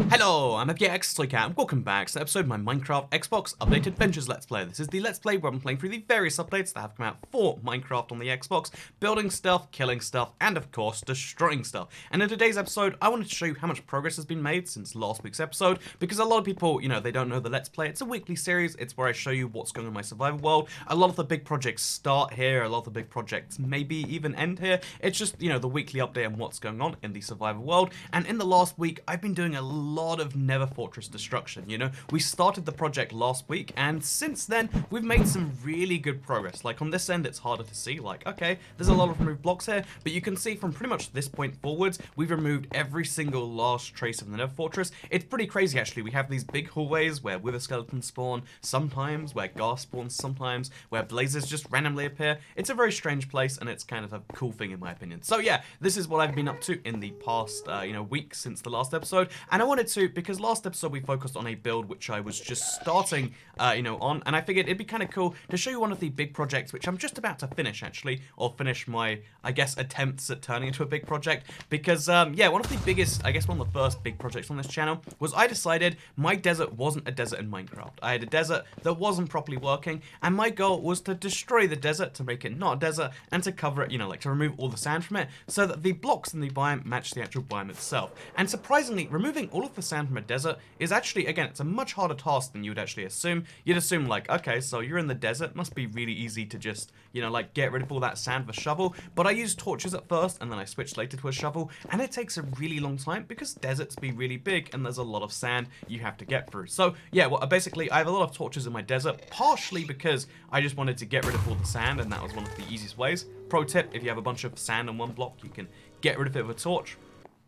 Hello, I'm FGX Toycat and welcome back to the episode of my Minecraft Xbox Updated Adventures Let's Play. This is the Let's Play where I'm playing through the various updates that have come out for Minecraft on the Xbox, building stuff, killing stuff, and of course, destroying stuff. And in today's episode, I wanted to show you how much progress has been made since last week's episode, because a lot of people, they don't know the Let's Play. It's a weekly series, it's where I show you what's going on in my survival world. A lot of the big projects start here, a lot of the big projects maybe even end here. It's just, the weekly update on what's going on in the survival world. And in the last week, I've been doing a lot of Never Fortress destruction. We started the project last week, and since then we've made some really good progress. Like on this end, it's harder to see, like, okay, there's a lot of removed blocks here, but you can see from pretty much this point forwards, we've removed every single last trace of the Never Fortress. It's pretty crazy, actually. We have these big hallways where wither skeletons spawn sometimes, where ghast spawns sometimes, where blazes just randomly appear. It's a very strange place, and it's kind of a cool thing in my opinion. So yeah, this is what I've been up to in the past week since the last episode, and I wanted to, because last episode we focused on a build which I was just starting, on, and I figured it'd be kind of cool to show you one of the big projects which I'm just about to finish, actually, or finish my, I guess, attempts at turning into a big project, because, yeah, one of the biggest, I guess one of the first big projects on this channel was I decided my desert wasn't a desert in Minecraft. I had a desert that wasn't properly working, and my goal was to destroy the desert, to make it not a desert, and to cover it, like to remove all the sand from it, so that the blocks in the biome match the actual biome itself. And surprisingly, removing all of the sand from a desert is actually, again, it's a much harder task than you would actually assume. You'd assume, like, okay, so you're in the desert, must be really easy to just, like, get rid of all that sand with a shovel. But I used torches at first, and then I switched later to a shovel, and it takes a really long time because deserts be really big, and there's a lot of sand you have to get through. So, yeah, well, basically, I have a lot of torches in my desert, partially because I just wanted to get rid of all the sand, and that was one of the easiest ways. Pro tip, if you have a bunch of sand on one block, you can get rid of it with a torch.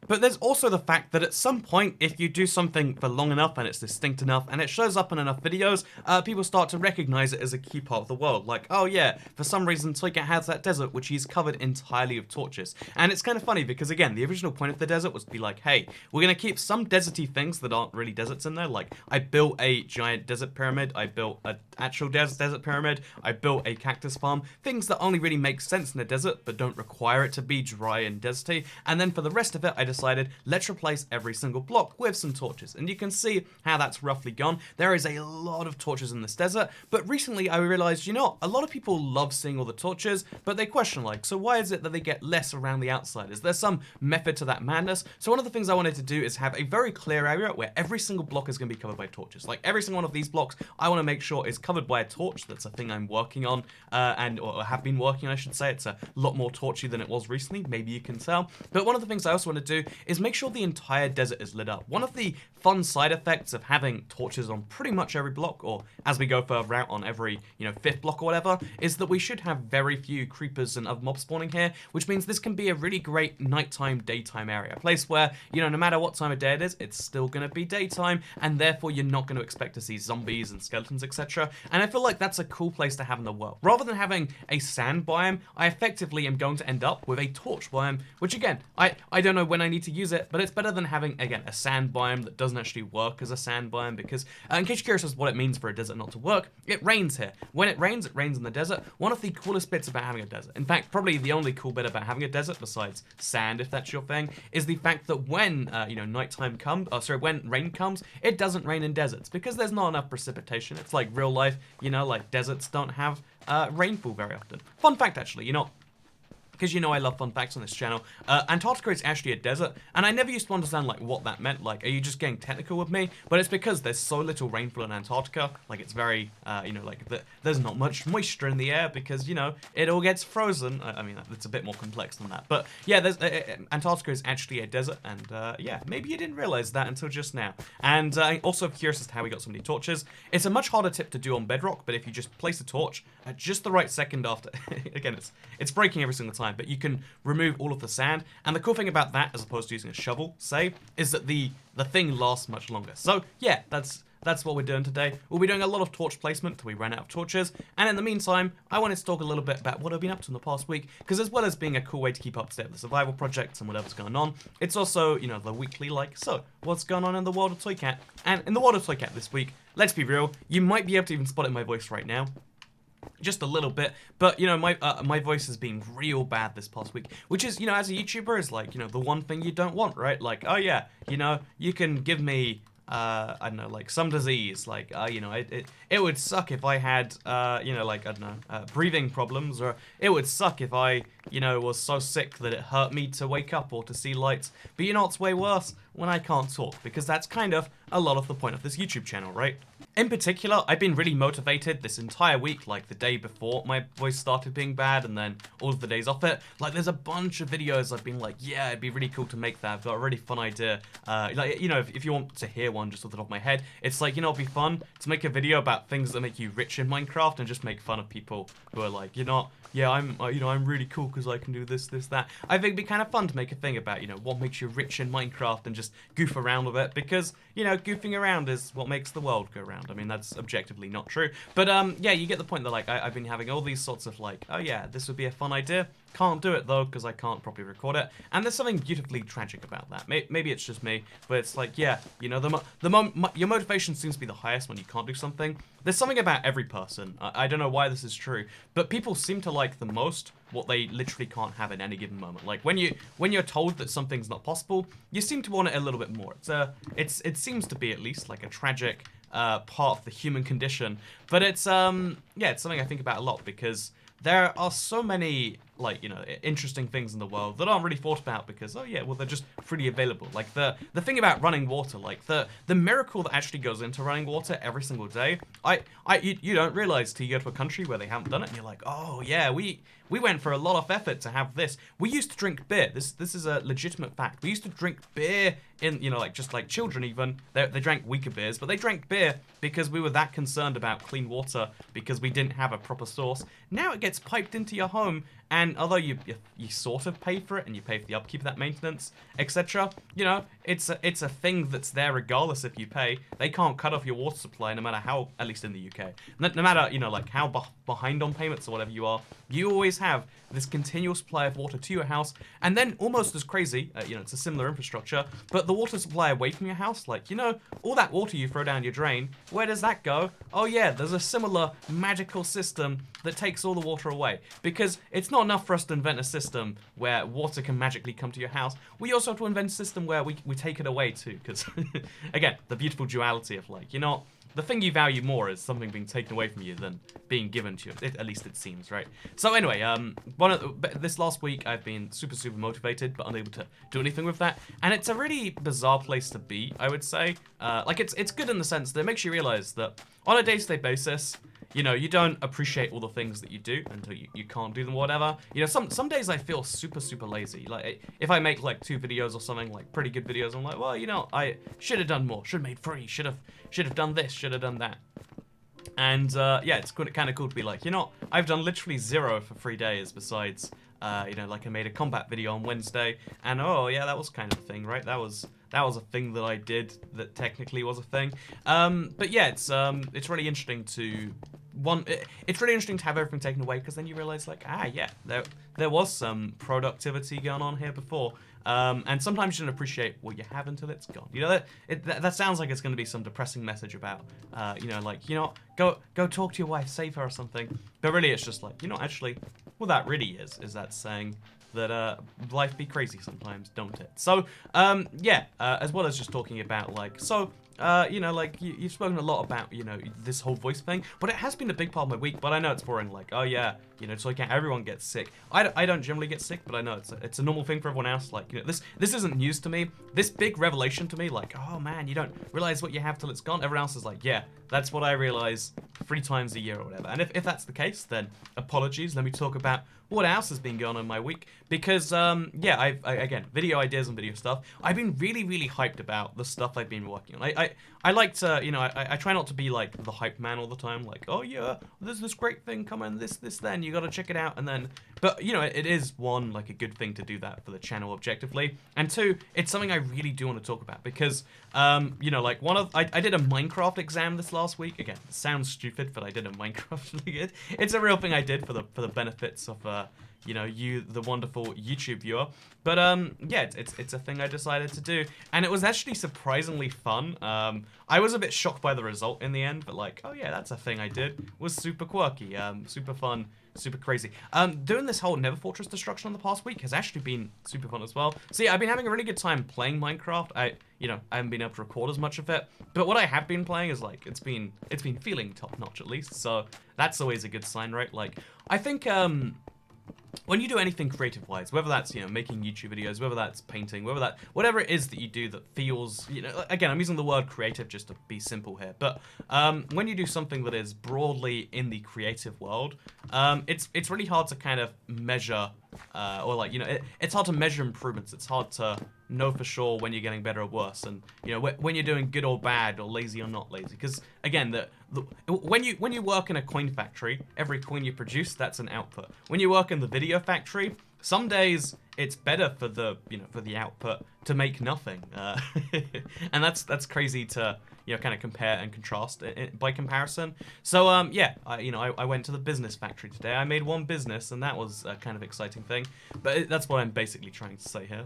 But there's also the fact that at some point, if you do something for long enough and it's distinct enough and it shows up in enough videos, people start to recognize it as a key part of the world. Like, oh yeah, for some reason Toycat has that desert which he's covered entirely with torches. And it's kind of funny because, again, the original point of the desert was to be like, hey, we're going to keep some deserty things that aren't really deserts in there. Like, I built a giant desert pyramid, I built an actual desert pyramid, I built a cactus farm, things that only really make sense in a desert but don't require it to be dry and deserty. And then for the rest of it, I decided, let's replace every single block with some torches. And you can see how that's roughly gone. There is a lot of torches in this desert, but recently I realized, a lot of people love seeing all the torches, but they question, like, so why is it that they get less around the outside? Is there some method to that madness? So one of the things I wanted to do is have a very clear area where every single block is going to be covered by torches. Like, every single one of these blocks, I want to make sure is covered by a torch. That's a thing I'm working on, or have been working on, I should say. It's a lot more torchy than it was recently, maybe you can tell. But one of the things I also want to do is make sure the entire desert is lit up. One of the fun side effects of having torches on pretty much every block, or as we go further out on every, fifth block or whatever, is that we should have very few creepers and other mobs spawning here, which means this can be a really great nighttime, daytime area. A place where, no matter what time of day it is, it's still going to be daytime, and therefore you're not going to expect to see zombies and skeletons, etc. And I feel like that's a cool place to have in the world. Rather than having a sand biome, I effectively am going to end up with a torch biome, which again, I don't know when I need to use it, but it's better than having, again, a sand biome that doesn't actually work as a sand biome, because, in case you're curious as to what it means for a desert not to work, it rains here. When it rains in the desert. One of the coolest bits about having a desert, in fact, probably the only cool bit about having a desert, besides sand, if that's your thing, is the fact that when, nighttime comes, when rain comes, it doesn't rain in deserts, because there's not enough precipitation. It's like real life, like deserts don't have, rainfall very often. Fun fact, actually, because I love fun facts on this channel, Antarctica is actually a desert, and I never used to understand, like, what that meant. Like, are you just getting technical with me? But it's because there's so little rainfall in Antarctica, like, it's very, there's not much moisture in the air because, it all gets frozen. I mean, it's a bit more complex than that. But, yeah, there's Antarctica is actually a desert, and, yeah, maybe you didn't realize that until just now. And also curious as to how we got so many torches. It's a much harder tip to do on Bedrock, but if you just place a torch at just the right second after, again, it's breaking every single time, but you can remove all of the sand. And the cool thing about that, as opposed to using a shovel, say, is that the thing lasts much longer. So yeah, that's what we're doing today. We'll be doing a lot of torch placement till we run out of torches. And in the meantime, I wanted to talk a little bit about what I've been up to in the past week, because as well as being a cool way to keep up to date with the survival projects and whatever's going on, it's also, the weekly, like, so, what's going on in the world of Toycat? And in the world of Toycat this week, let's be real, you might be able to even spot it in my voice right now. just a little bit, but you know, my voice has been real bad this past week, which is, you know, as a YouTuber, is like, you know, the one thing you don't want, right? Like, oh yeah, you know, you can give me I don't know, like some disease, like, you know, it would suck if I had, you know, like, I don't know, breathing problems, or it would suck if I, you know, was so sick that it hurt me to wake up or to see lights. But you know what's way worse? When I can't talk, because that's kind of a lot of the point of this YouTube channel, right? In particular, I've been really motivated this entire week, like the day before my voice started being bad, and then all of the days off it. Like, there's a bunch of videos I've been like, yeah, it'd be really cool to make that. I've got a really fun idea. Like, you know, if you want to hear one just off the top of my head, it's like, you know, it'd be fun to make a video about things that make you rich in Minecraft and just make fun of people who are like, you know, yeah, you know, I'm really cool because I can do this, that. I think it'd be kind of fun to make a thing about, you know, what makes you rich in Minecraft and just goof around with it, because, you know, goofing around is what makes the world go round. I mean, that's objectively not true. But, yeah, you get the point that, like, I've been having all these sorts of, like, oh, yeah, this would be a fun idea. Can't do it, though, because I can't properly record it. And there's something beautifully tragic about that. Maybe it's just me, but it's like, yeah, you know, your motivation seems to be the highest when you can't do something. There's something about every person. I don't know why this is true, but people seem to like the most what they literally can't have in any given moment. Like, when you're told that something's not possible, you seem to want it a little bit more. It seems to be, at least, like a tragic part of the human condition. But it's yeah, it's something I think about a lot, because there are so many, like, you know, interesting things in the world that aren't really thought about because, oh yeah, well, they're just freely available. Like, the thing about running water, like, the miracle that actually goes into running water every single day, you don't realize till you go to a country where they haven't done it, and you're like, oh yeah, we went for a lot of effort to have this. We used to drink beer. This is a legitimate fact. We used to drink beer in, you know, like, just like children even. They drank weaker beers, but they drank beer because we were that concerned about clean water, because we didn't have a proper source. Now it gets piped into your home, and although you sort of pay for it, and you pay for the upkeep of that maintenance, etc., you know, it's a thing that's there regardless if you pay. They can't cut off your water supply no matter how, at least in the UK, no matter, you know, like, how behind on payments or whatever you are, you always have this continual supply of water to your house. And then, almost as crazy, you know, it's a similar infrastructure, but the water supply away from your house, like, you know, all that water you throw down your drain, where does that go? Oh yeah, there's a similar magical system that takes all the water away, because it's not enough for us to invent a system where water can magically come to your house. We also have to invent a system where we take it away too, because again, the beautiful duality of, like, you know, the thing you value more is something being taken away from you than being given to you. At least it seems, right? So anyway, this last week I've been super motivated, but unable to do anything with that. And it's a really bizarre place to be, I would say. Like, it's good in the sense that it makes you realize that on a day-to-day basis, you know, you don't appreciate all the things that you do until you can't do them or whatever. You know, some days I feel super lazy. Like, if I make, like, 2 videos or something, like, pretty good videos, I'm like, well, you know, I should have done more. Should have made 3. Should have done this. Should have done that. And, yeah, it's kind of cool to be like, you know, I've done literally 0 for 3 days besides, you know, like, I made a combat video on Wednesday, and, oh, yeah, that was kind of a thing, right? That was a thing that I did that technically was a thing. But yeah, it's really interesting to it's really interesting to have everything taken away, because then you realize, like, yeah, there was some productivity going on here before. And sometimes you don't appreciate what you have until it's gone. You know, that sounds like it's going to be some depressing message about, you know, like, you know, go talk to your wife, save her or something. But really, it's just like, you know, actually, what that really is that saying that life be crazy sometimes, don't it? So, yeah, as well as just talking about, like, so, you know, like, you've spoken a lot about, you know, this whole voice thing, but it has been a big part of my week. But I know it's boring, like, oh yeah, you know, so like, everyone gets sick. I don't generally get sick, but I know it's a normal thing for everyone else. Like, you know, this isn't news to me. This big revelation to me, like, oh man, you don't realize what you have till it's gone. Everyone else is like, yeah, that's what I realize 3 times a year or whatever. And if that's the case, then apologies. Let me talk about what else has been going on in my week, because yeah, again, video ideas and video stuff. I've been really hyped about the stuff I've been working on. I like to, you know, I try not to be like the hype man all the time, like, oh yeah, there's this great thing coming, this then, you gotta check it out, and then, but you know, it is, one, like, a good thing to do that for the channel objectively, and 2, it's something I really do want to talk about, because you know, like, I did a Minecraft exam this last week. Again, it sounds stupid, but I did a Minecraft. It's a real thing I did for the benefits of you know, you, the wonderful YouTube viewer. But yeah, it's a thing I decided to do, and it was actually surprisingly fun. I was a bit shocked by the result in the end, but like, oh yeah, that's a thing I did. It was super quirky, super fun, super crazy. Doing this whole Never Fortress destruction on the past week has actually been super fun as well. So yeah, I've been having a really good time playing Minecraft. I haven't been able to record as much of it, but what I have been playing is like, it's been feeling top notch at least. So that's always a good sign, right? Like, I think when you do anything creative-wise, whether that's, you know, making YouTube videos, whether that's painting, whatever it is that you do that feels, you know, again, I'm using the word creative just to be simple here, but when you do something that is broadly in the creative world, it's really hard to kind of measure, or like, you know, it's hard to measure improvements. It's hard to know for sure when you're getting better or worse, and you know, when you're doing good or bad, or lazy or not lazy. Because again, when you work in a coin factory, every coin you produce, that's an output. When you work in the video factory, some days it's better for the, you know, for the output to make nothing, and that's crazy to, you know, kind of compare and contrast by comparison. So yeah, I went to the business factory today. I made one business, and that was a kind of exciting thing. But that's what I'm basically trying to say here.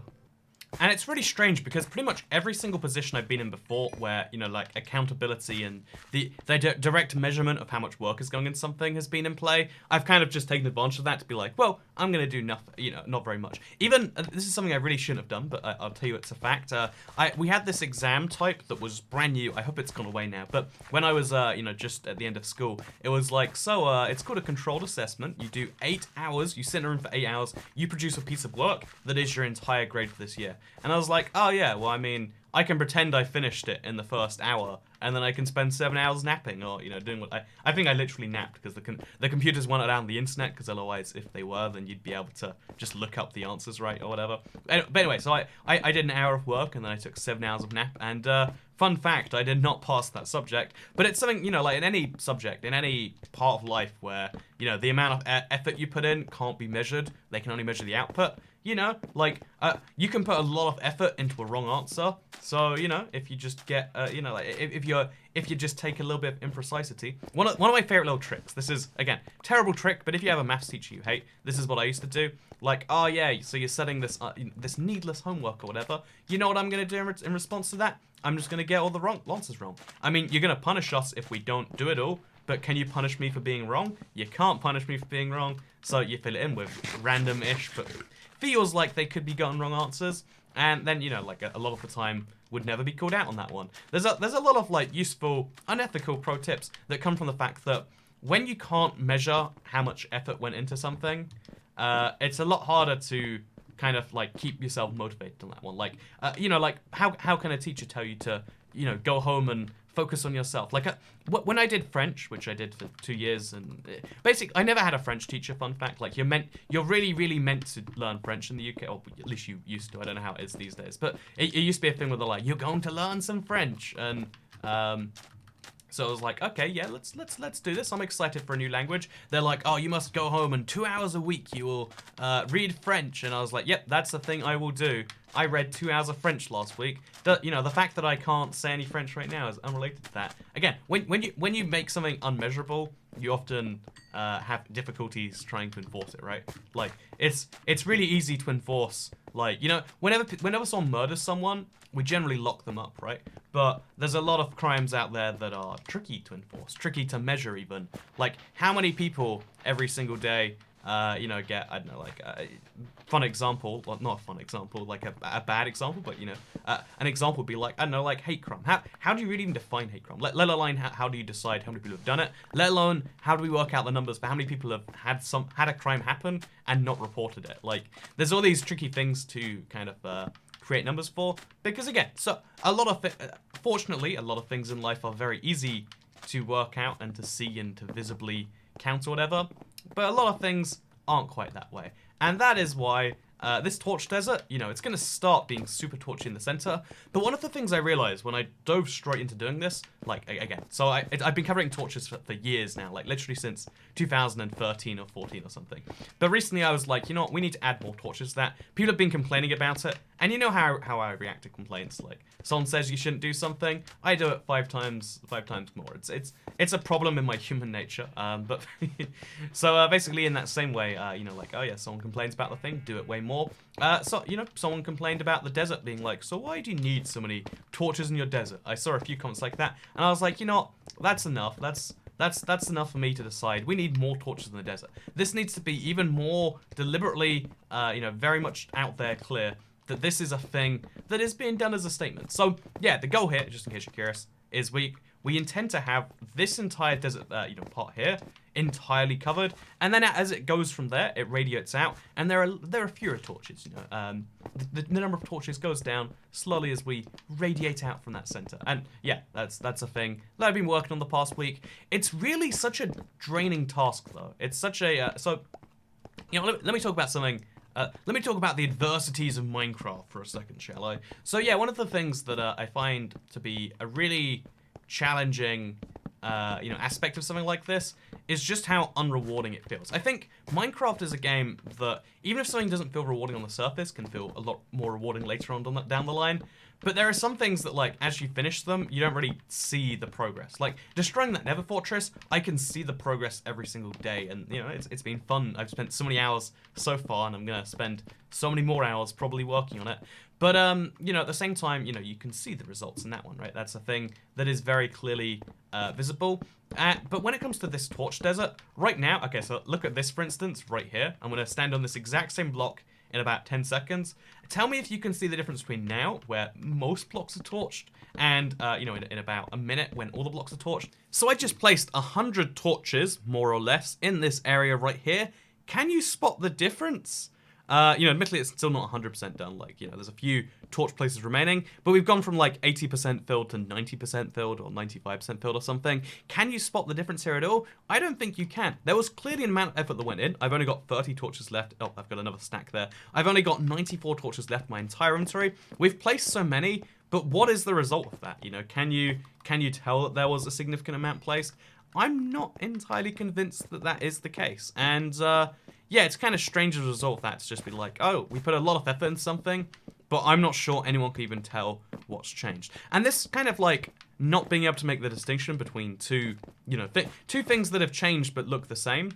And it's really strange because pretty much every single position I've been in before where, you know, like accountability and the direct measurement of how much work is going into something has been in play, I've kind of just taken advantage of that to be like, well, I'm going to do nothing, you know, not very much. Even, this is something I really shouldn't have done, but I'll tell you it's a fact. We had this exam type that was brand new. I hope it's gone away now. But when I was, you know, just at the end of school, it was like, so it's called a controlled assessment. You do 8 hours, you sit in a room for 8 hours, you produce a piece of work that is your entire grade for this year. And I was like, oh yeah, well, I mean, I can pretend I finished it in the first hour, and then I can spend 7 hours napping, or, you know, doing what I think I literally napped, because the computers weren't around the internet, because otherwise, if they were, then you'd be able to just look up the answers, right, or whatever. But anyway, so I did an hour of work, and then I took 7 hours of nap, and fun fact, I did not pass that subject. But it's something, you know, like in any subject, in any part of life where, you know, the amount of effort you put in can't be measured, they can only measure the output. You know, like, you can put a lot of effort into a wrong answer. So, you know, if you just get, you know, like, if you just take a little bit of imprecisity. One of my favorite little tricks, this is, again, terrible trick, but if you have a maths teacher you hate, this is what I used to do. Like, oh yeah, so you're setting this this needless homework or whatever. You know what I'm going to do in response to that? I'm just going to get all the answers wrong. I mean, you're going to punish us if we don't do it all, but can you punish me for being wrong? You can't punish me for being wrong, so you fill it in with random-ish, but feels like they could be gotten wrong answers, and then, you know, like a lot of the time would never be called out on that one. There's a lot of like useful, unethical pro tips that come from the fact that when you can't measure how much effort went into something, it's a lot harder to kind of like keep yourself motivated on that one. Like, you know, like how can a teacher tell you to, you know, go home and focus on yourself? Like, when I did French, which I did for 2 years, and basically, I never had a French teacher, fun fact. Like, you're really, really meant to learn French in the UK, or at least you used to. I don't know how it is these days, but it used to be a thing where they're like, you're going to learn some French, and, so I was like, okay, yeah, let's do this. I'm excited for a new language. They're like, oh, you must go home and 2 hours a week you will read French. And I was like, yep, that's the thing I will do. I read 2 hours of French last week. You know, the fact that I can't say any French right now is unrelated to that. Again, when you make something unmeasurable, you often have difficulties trying to enforce it, right? Like, it's really easy to enforce. Like, you know, whenever someone murders someone, we generally lock them up, right? But there's a lot of crimes out there that are tricky to enforce, tricky to measure even. Like, how many people every single day, you know, get, I don't know, like, fun example, well, not a fun example, like a bad example, but, you know, an example would be like, I don't know, like hate crime. How do you really even define hate crime? Let alone how do you decide how many people have done it? Let alone how do we work out the numbers for how many people have had a crime happen and not reported it? Like, there's all these tricky things to kind of create numbers for, because again, so fortunately, a lot of things in life are very easy to work out and to see and to visibly count or whatever, but a lot of things aren't quite that way. And that is why this torch desert, you know, it's going to start being super torchy in the center. But one of the things I realized when I dove straight into doing this, like, again, so I've been covering torches for years now, like literally since 2013 or 14 or something. But recently I was like, you know what, we need to add more torches to that. People have been complaining about it, And you know how I react to complaints. Like, someone says you shouldn't do something, I do it five times more. It's a problem in my human nature. But so basically in that same way, you know, like, oh yeah, someone complains about the thing, do it way more. So you know, someone complained about the desert being like, so why do you need so many torches in your desert? I saw a few comments like that, and I was like, you know what, that's enough. That's enough for me to decide. We need more torches in the desert. This needs to be even more deliberately, you know, very much out there clear that this is a thing that is being done as a statement. So yeah, the goal here, just in case you're curious, is we intend to have this entire desert, you know, part here entirely covered, and then as it goes from there, it radiates out, and there are fewer torches. You know, the number of torches goes down slowly as we radiate out from that center. And yeah, that's a thing that I've been working on the past week. It's really such a draining task, though. It's such a so. You know, let me talk about something. Let me talk about the adversities of Minecraft for a second, shall I? So yeah, one of the things that I find to be a really challenging, you know, aspect of something like this is just how unrewarding it feels. I think Minecraft is a game that, even if something doesn't feel rewarding on the surface, can feel a lot more rewarding later on down the line. But there are some things that, like, as you finish them, you don't really see the progress. Like, destroying that Nether Fortress, I can see the progress every single day, and, you know, it's been fun. I've spent so many hours so far, and I'm gonna spend so many more hours probably working on it. But, you know, at the same time, you know, you can see the results in that one, right? That's a thing that is very clearly visible. But when it comes to this torch desert, right now, okay, so look at this, for instance, right here. I'm gonna stand on this exact same block in about 10 seconds. Tell me if you can see the difference between now, where most blocks are torched, and, you know, in about a minute when all the blocks are torched. So I just placed 100 torches, more or less, in this area right here. Can you spot the difference? You know, admittedly, it's still not 100% done. Like, you know, there's a few torch places remaining, but we've gone from like 80% filled to 90% filled or 95% filled or something. Can you spot the difference here at all? I don't think you can. There was clearly an amount of effort that went in. I've only got 30 torches left. Oh, I've got another stack there. I've only got 94 torches left in my entire inventory. We've placed so many, but what is the result of that? You know, can you tell that there was a significant amount placed? I'm not entirely convinced that that is the case. And, yeah, it's kind of strange as a result of that to just be like, oh, we put a lot of effort into something, but I'm not sure anyone can even tell what's changed. And this kind of like not being able to make the distinction between two, you know, two things that have changed but look the same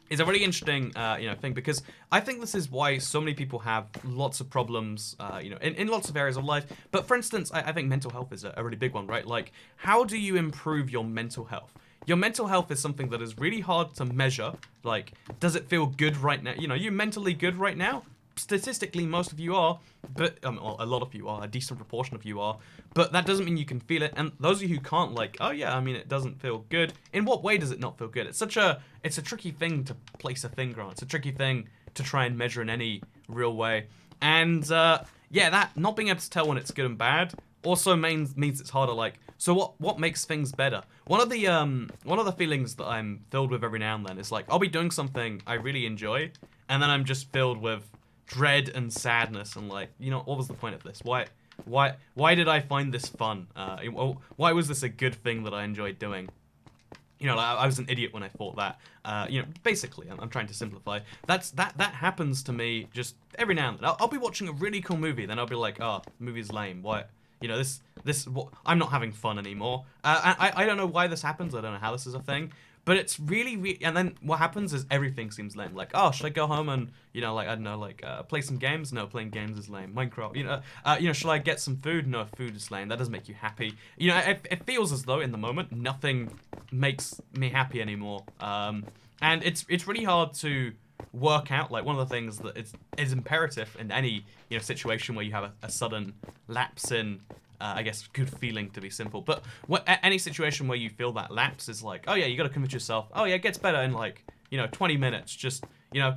is a really interesting, you know, thing, because I think this is why so many people have lots of problems, you know, in lots of areas of life. But for instance, I think mental health is a really big one, right? Like, how do you improve your mental health? Your mental health is something that is really hard to measure. Like, does it feel good right now? You know, you mentally good right now? Statistically, most of you are, but well, a lot of you are, a decent proportion of you are, but that doesn't mean you can feel it. And those of you who can't, like, oh yeah, I mean, it doesn't feel good. In what way does it not feel good? It's a tricky thing to place a finger on. It's a tricky thing to try and measure in any real way. And yeah, that not being able to tell when it's good and bad also means it's harder. Like, so what makes things better? One of the feelings that I'm filled with every now and then is like, I'll be doing something I really enjoy, and then I'm just filled with dread and sadness, and like, you know, what was the point of this? Why did I find this fun? Why was this a good thing that I enjoyed doing? You know, like, I was an idiot when I thought that. You know, basically, I'm trying to simplify. That happens to me just every now and then. I'll be watching a really cool movie, then I'll be like, oh, the movie's lame. Why? You know, I'm not having fun anymore. I don't know why this happens. I don't know how this is a thing. But it's really, and then what happens is everything seems lame. Like, oh, should I go home and, you know, like, I don't know, like, play some games? No, playing games is lame. Minecraft, you know, should I get some food? No, food is lame. That doesn't make you happy. You know, it feels as though in the moment nothing makes me happy anymore. And it's really hard to work out. Like, one of the things that is imperative in any, you know, situation where you have a sudden lapse in, I guess, good feeling, to be simple. But any situation where you feel that lapse is like, oh yeah, you got to convince yourself, oh yeah, it gets better in like, you know, 20 minutes. Just, you know,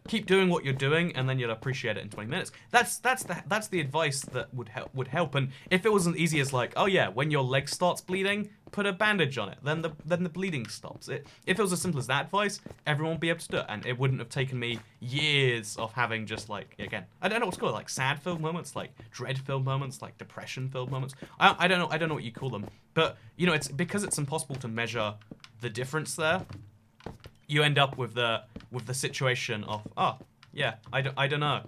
keep doing what you're doing, and then you'll appreciate it in 20 minutes. That's the advice that would help. And if it wasn't easy as like, oh yeah, when your leg starts bleeding, put a bandage on it. Then the bleeding stops. If it was as simple as that advice, everyone would be able to do it, and it wouldn't have taken me years of having just like, again, I don't know what's called, like sad-filled moments, like dread-filled moments, like depression-filled moments. I don't know what you call them, but you know, it's because it's impossible to measure the difference there. You end up with the situation of, oh yeah, I don't know.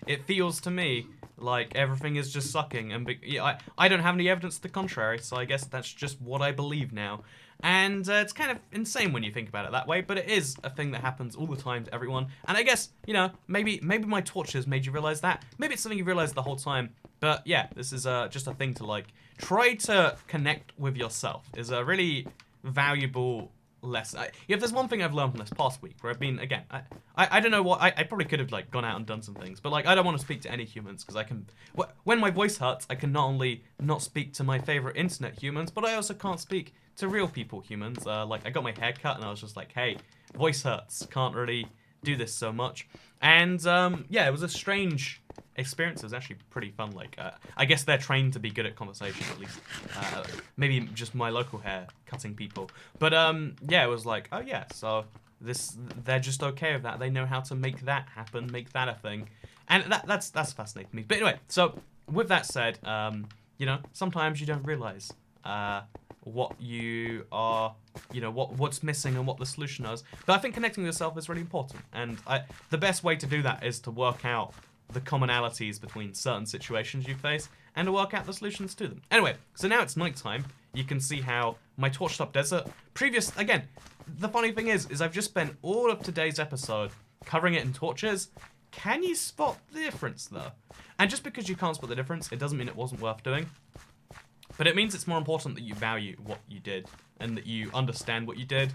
It feels to me Like, everything is just sucking, and yeah, I don't have any evidence to the contrary, so I guess that's just what I believe now. And it's kind of insane when you think about it that way, but it is a thing that happens all the time to everyone. And I guess, you know, maybe my tortures made you realize that. Maybe it's something you realized the whole time. But yeah, this is just a thing to, like, try to connect with yourself is a really valuable lesson. If there's one thing I've learned from this past week, where I've been, again, I don't know what, I probably could have, like, gone out and done some things, but, like, I don't want to speak to any humans, because I can, when my voice hurts, I can not only not speak to my favorite internet humans, but I also can't speak to real people humans. Like, I got my hair cut, and I was just like, hey, voice hurts, can't really do this so much. And, yeah, it was a strange experience. It was actually pretty fun. Like, I guess they're trained to be good at conversation, at least. Maybe just my local hair cutting people. But, yeah, it was like, oh yeah, so they're just okay with that. They know how to make that happen, make that a thing. And that's fascinating to me. But anyway, so with that said, you know, sometimes you don't realize what you are, you know, what's missing and what the solution is. But I think connecting with yourself is really important. And the best way to do that is to work out the commonalities between certain situations you face and to work out the solutions to them. Anyway, so now it's nighttime. You can see how my torched up desert, again, the funny thing is I've just spent all of today's episode covering it in torches. Can you spot the difference though? And just because you can't spot the difference, it doesn't mean it wasn't worth doing. But it means it's more important that you value what you did and that you understand what you did.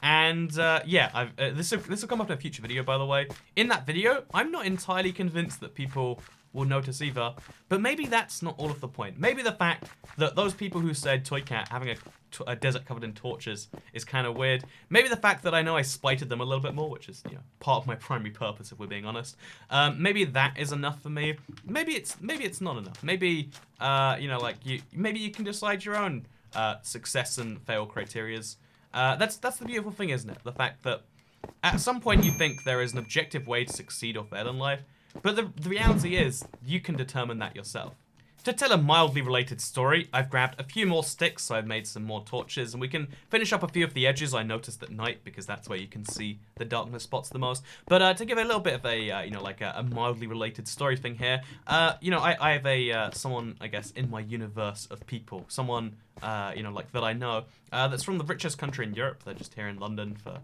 And yeah, this will come up in a future video, by the way. In that video, I'm not entirely convinced that people will notice either, but maybe that's not all of the point. Maybe the fact that those people who said Toy Cat having a desert covered in torches is kind of weird. Maybe the fact that I know I spited them a little bit more, which is, you know, part of my primary purpose, if we're being honest. Maybe that is enough for me. Maybe it's not enough. Maybe you know, like maybe you can decide your own success and fail criterias. That's the beautiful thing, isn't it? The fact that at some point you think there is an objective way to succeed or fail in life, but the reality is you can determine that yourself. To tell a mildly related story, I've grabbed a few more sticks, so I've made some more torches, and we can finish up a few of the edges I noticed at night, because that's where you can see the darkness spots the most. But to give a little bit of a, you know, like a mildly related story thing here, you know, I have someone, I guess, in my universe of people, someone, you know, like that I know, that's from the richest country in Europe. They're just here in London for...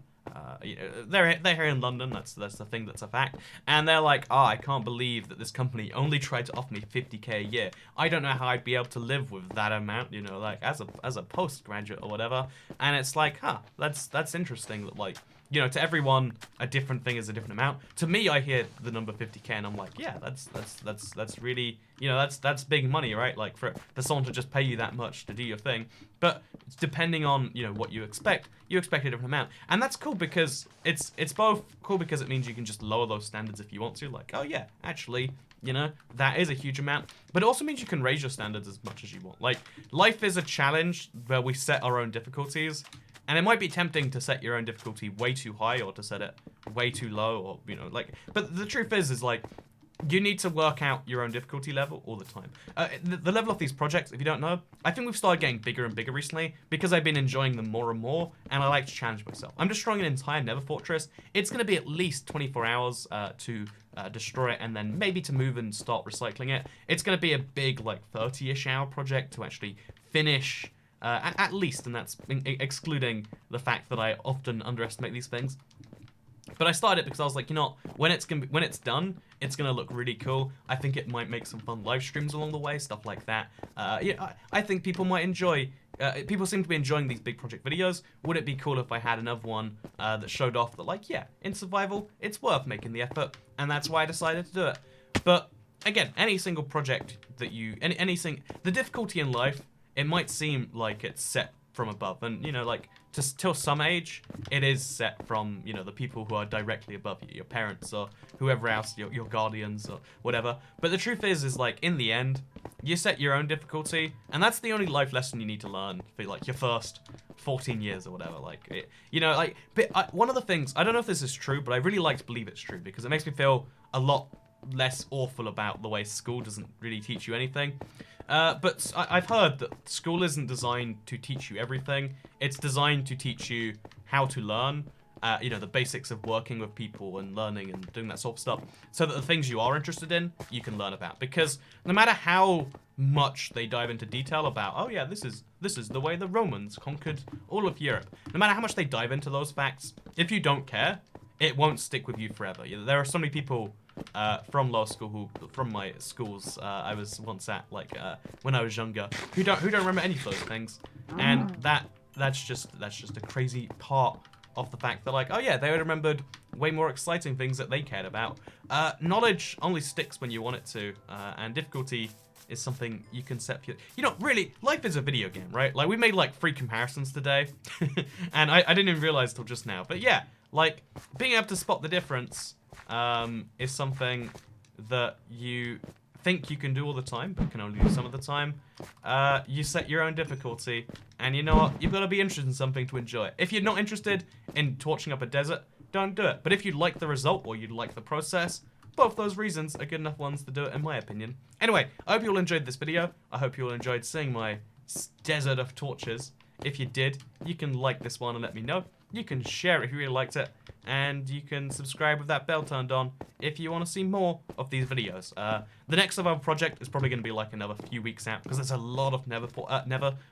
you know, they're here in London. That's the thing. That's a fact. And they're like, oh, I can't believe that this company only tried to offer me 50k a year. I don't know how I'd be able to live with that amount, you know, like as a postgraduate or whatever. And it's like, huh, that's interesting. That, like, you know, to everyone a different thing is a different amount. To me, I hear the number 50k and I'm like, yeah, that's really, you know, that's big money, right? Like for someone to just pay you that much to do your thing. But depending on, you know, what you expect a different amount. And that's cool because it's both cool because it means you can just lower those standards if you want to. Like, oh yeah, actually, you know, that is a huge amount. But it also means you can raise your standards as much as you want. Like, life is a challenge where we set our own difficulties. And it might be tempting to set your own difficulty way too high or to set it way too low, or, you know, like, but the truth is like, you need to work out your own difficulty level all the time. The level of these projects, if you don't know, I think we've started getting bigger and bigger recently because I've been enjoying them more and more, and I like to challenge myself. I'm destroying an entire Nether Fortress. It's going to be at least 24 hours to destroy it, and then maybe to move and start recycling it. It's going to be a big, like, 30-ish hour project to actually finish... at least, and that's excluding the fact that I often underestimate these things. But I started it because I was like, you know, when it's done, it's gonna look really cool. I think it might make some fun live streams along the way, stuff like that. Yeah, I think people might enjoy. People seem to be enjoying these big project videos. Would it be cool if I had another one that showed off that, like, yeah, in survival, it's worth making the effort, and that's why I decided to do it. But again, any single project that the difficulty in life, it might seem like it's set from above, and, you know, like, till some age, it is set from, you know, the people who are directly above you, your parents or whoever else, your guardians or whatever. But the truth is like, in the end, you set your own difficulty, and that's the only life lesson you need to learn for, like, your first 14 years or whatever. Like, you know, like, one of the things, I don't know if this is true, but I really like to believe it's true, because it makes me feel a lot less awful about the way school doesn't really teach you anything. But I've heard that school isn't designed to teach you everything. It's designed to teach you how to learn. you know, the basics of working with people and learning and doing that sort of stuff, so that the things you are interested in, you can learn about. Because no matter how much they dive into detail about, oh yeah, this is the way the Romans conquered all of Europe, no matter how much they dive into those facts, if you don't care, it won't stick with you forever. There are so many people from law school from my schools I was once at, like when I was younger, who don't remember any of those things, and that's just a crazy part of the fact that, like, oh yeah, they would have remembered way more exciting things that they cared about. Knowledge only sticks when you want it to, and difficulty is something you can set for you know, really, life is a video game, right? Like, we made like 3 comparisons today, and I didn't even realize till just now. But yeah, like, being able to spot the difference is something that you think you can do all the time, but can only do some of the time. You set your own difficulty, and you know what? You've got to be interested in something to enjoy it. If you're not interested in torching up a desert, don't do it. But if you like the result or you like the process, both those reasons are good enough ones to do it, in my opinion. Anyway, I hope you all enjoyed this video. I hope you all enjoyed seeing my desert of torches. If you did, you can like this one and let me know. You can share it if you really liked it, and you can subscribe with that bell turned on if you want to see more of these videos. The next survival project is probably going to be like another few weeks out, because there's a lot of Nether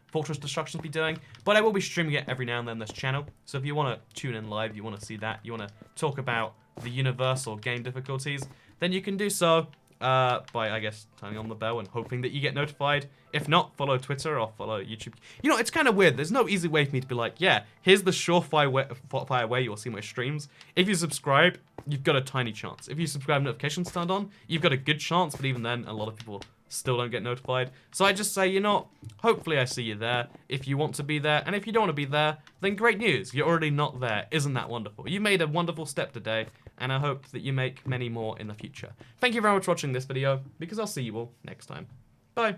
Fortress destruction to be doing, but I will be streaming it every now and then on this channel, so if you want to tune in live, you want to see that, you want to talk about the universal game difficulties, then you can do so by, I guess, turning on the bell and hoping that you get notified. If not, follow Twitter or follow YouTube. You know, it's kind of weird. There's no easy way for me to be like, yeah, here's the surefire way you'll see my streams. If you subscribe, you've got a tiny chance. If you subscribe and notifications turned on, you've got a good chance, but even then, a lot of people still don't get notified. So I just say, you know, hopefully I see you there if you want to be there, and if you don't want to be there, then great news, you're already not there. Isn't that wonderful? You made a wonderful step today, and I hope that you make many more in the future. Thank you very much for watching this video, because I'll see you all next time. Bye.